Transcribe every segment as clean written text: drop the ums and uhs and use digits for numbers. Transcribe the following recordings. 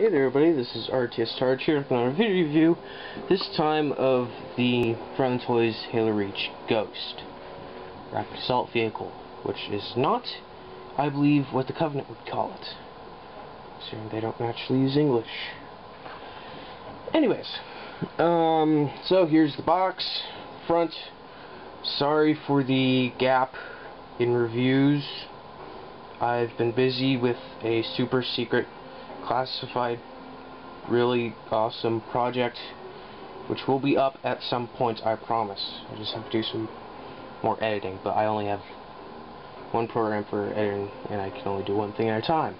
Hey there everybody, this is RTS Targe here with another video review, this time of the Front Toys Halo Reach Ghost Rapid Assault Vehicle, which is not, I believe, what the Covenant would call it. So they don't actually use English. Anyways, so here's the box, front. Sorry for the gap in reviews. I've been busy with a super secret classified really awesome project which will be up at some point, I promise. I just have to do some more editing, but I only have one program for editing and I can only do one thing at a time.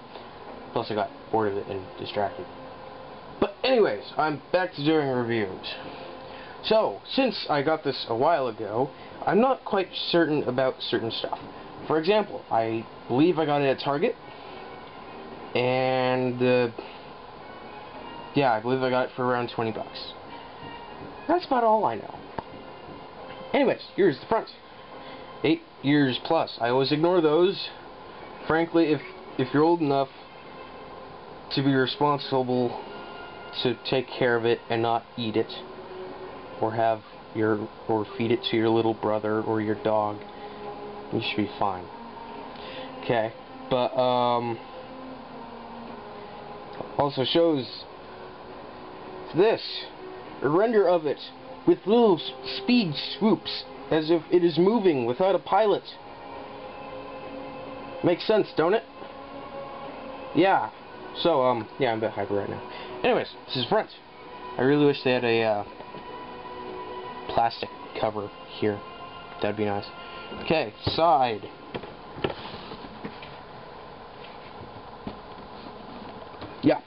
Plus I got bored of it and distracted. But anyways, I'm back to doing reviews. So, since I got this a while ago, I'm not quite certain about certain stuff. For example, I believe I got it at Target, and yeah, I believe I got it for around 20 bucks. That's about all I know. Anyways, here's the front. 8 years plus. I always ignore those. Frankly, if you're old enough to be responsible to take care of it and not eat it, or feed it to your little brother or your dog, you should be fine. Okay, but also shows this, a render of it with little speed swoops as if it is moving without a pilot. Makes sense, don't it? Yeah. So yeah, I'm a bit hyper right now. Anyways, this is front. I really wish they had a plastic cover here. That'd be nice. Okay, side. Yeah,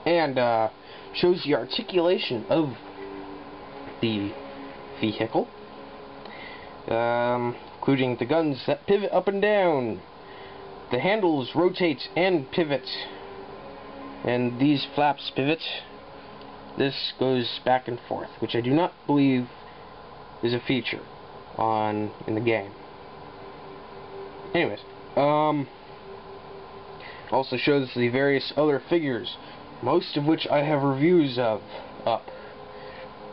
and shows the articulation of the vehicle, including the guns that pivot up and down. The handles rotate and pivot, and these flaps pivot. This goes back and forth, which I do not believe is a feature in the game. Anyways, also shows the various other figures, most of which I have reviews of up.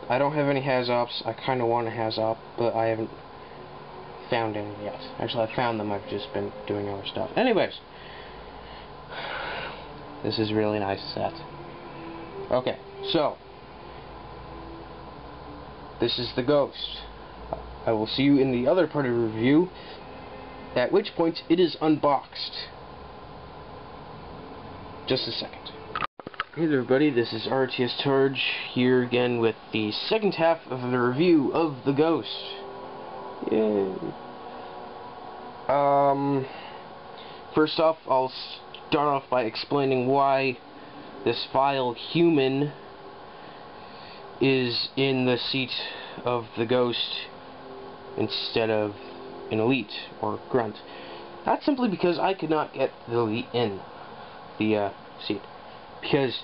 I don't have any Haz-Ops. I kind of want a Haz-Op, but I haven't found any yet. Actually, I found them. I've just been doing other stuff. Anyways, this is a really nice set. Okay, so this is the Ghost. I will see you in the other part of the review, at which point it is unboxed. Just a second. Hey there everybody, this is RTS Targe here again with the second half of the review of the Ghost. Yay! First off, I'll start off by explaining why this vile human is in the seat of the Ghost instead of an elite or grunt. That's simply because I could not get the elite in the seat, because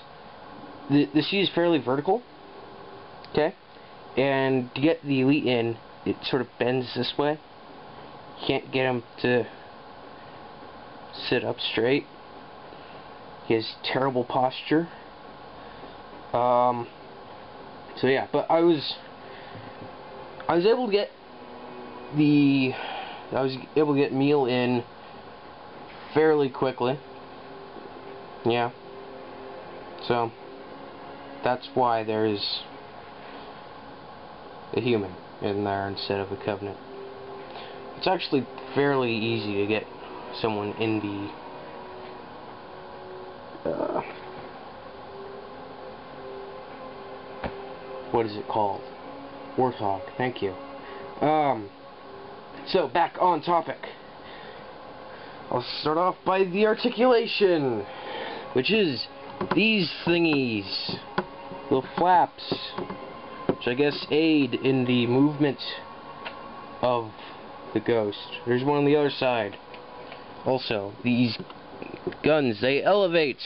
the seat is fairly vertical, okay, and to get the elite in, it sort of bends this way. You can't get him to sit up straight. He has terrible posture. So yeah, but I was able to get meal in fairly quickly. Yeah. So that's why there is a human in there instead of a Covenant. It's actually fairly easy to get someone in the what is it called? Warthog. Thank you. So back on topic. I'll start off by the articulation, which is these thingies, little flaps, which I guess aid in the movement of the Ghost. There's one on the other side. Also, these guns, they elevate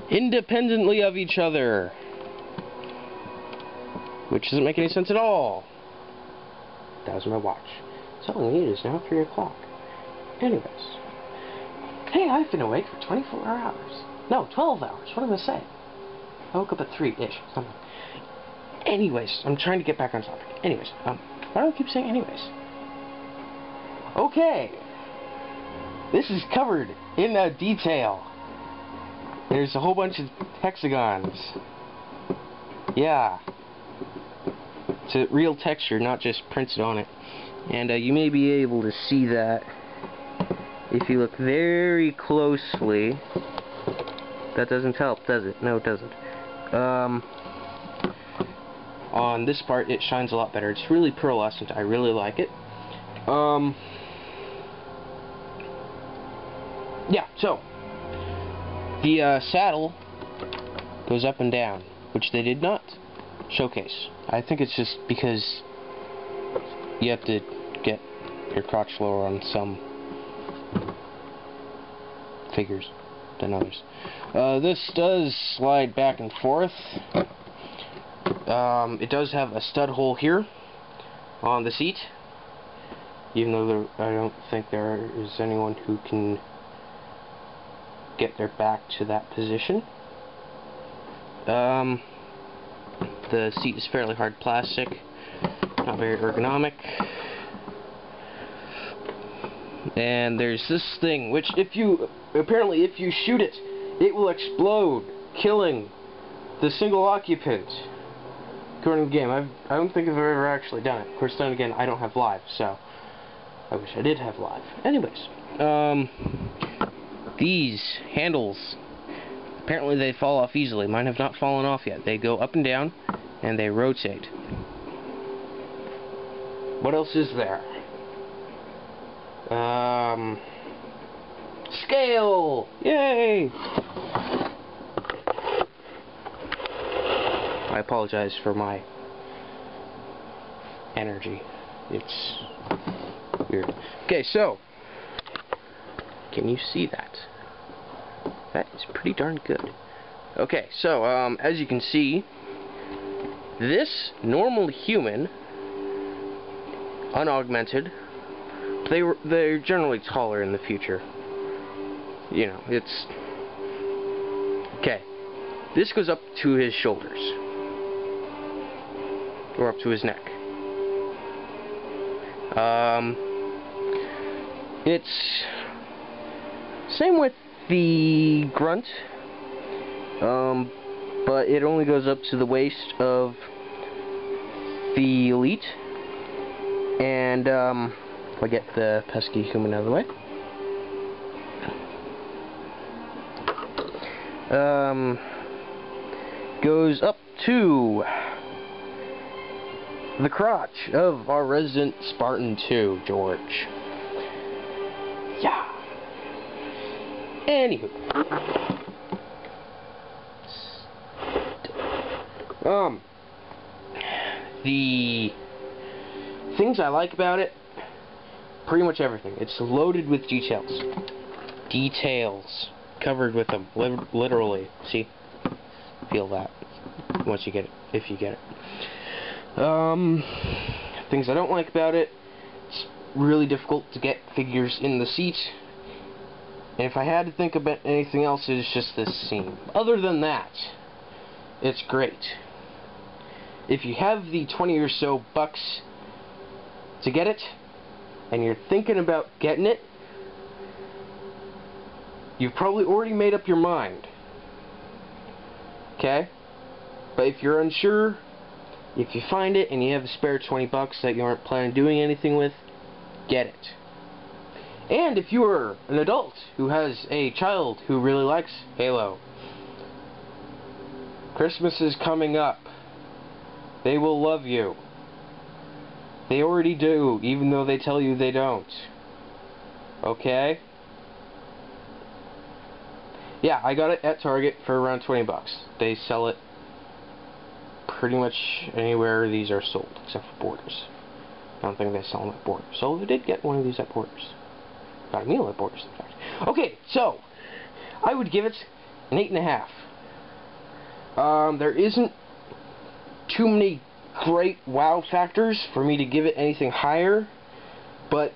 independently of each other, which doesn't make any sense at all. That was my watch. So it is now 3 o'clock. Anyways, hey, I've been awake for 24 hours. No, 12 hours. What am I saying? I woke up at 3-ish, something. Anyways, I'm trying to get back on topic. Anyways, why do I keep saying anyways? Okay. This is covered in detail. There's a whole bunch of hexagons. Yeah. It's a real texture, not just printed on it. And you may be able to see that if you look very closely. That doesn't help, does it? No, it doesn't. On this part, it shines a lot better. It's really pearlescent. I really like it. Yeah, so the saddle goes up and down, which they did not showcase. I think it's just because you have to get your crotch lower on some figures than others. This does slide back and forth. It does have a stud hole here on the seat, even though I don't think there is anyone who can get their back to that position. The seat is fairly hard plastic, not very ergonomic. And there's this thing, which apparently if you shoot it, it will explode, killing the single occupant. According to the game, I don't think I've ever actually done it. Of course, then again, I don't have live, so I wish I did have live. Anyways, these handles, apparently they fall off easily. Mine have not fallen off yet. They go up and down, and they rotate. What else is there? Scale! Yay! I apologize for my energy. It's weird. Okay, so can you see that? That is pretty darn good. Okay, so as you can see, this normal human, unaugmented, they're generally taller in the future. You know, it's okay. This goes up to his shoulders, or up to his neck. It's same with the grunt, but it only goes up to the waist of the elite. And if I get the pesky human out of the way. Goes up to the crotch of our resident Spartan 2, George. Yeah. Anywho. The things I like about it, pretty much everything. It's loaded with details. Details. Covered with them. Literally. See? Feel that. Once you get it. If you get it. Things I don't like about it. It's really difficult to get figures in the seat. And if I had to think about anything else, it's just this scene. Other than that, it's great. If you have the 20 or so bucks to get it, and you're thinking about getting it, you've probably already made up your mind. Okay? But if you're unsure, if you find it and you have a spare 20 bucks that you aren't planning on doing anything with, get it. And if you are an adult who has a child who really likes Halo, Christmas is coming up. They will love you. They already do, even though they tell you they don't. Okay? Yeah, I got it at Target for around 20 bucks. They sell it pretty much anywhere these are sold, except for Borders. I don't think they sell them at Borders. So I did get one of these at Borders. Got a meal at Borders, in fact. Okay, so I would give it an 8.5. There isn't too many great wow factors for me to give it anything higher, but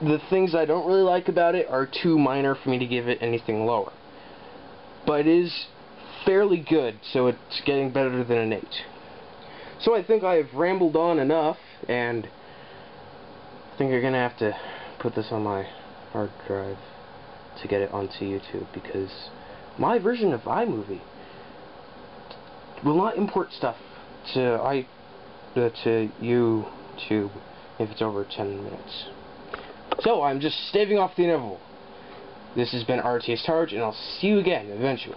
the things I don't really like about it are too minor for me to give it anything lower. But it is fairly good, so it's getting better than an 8. So I think I've rambled on enough, and I think you're going to have to put this on my hard drive to get it onto YouTube, because my version of iMovie will not import stuff to YouTube if it's over 10 minutes. So I'm just staving off the inevitable. This has been RTS Targe, and I'll see you again eventually.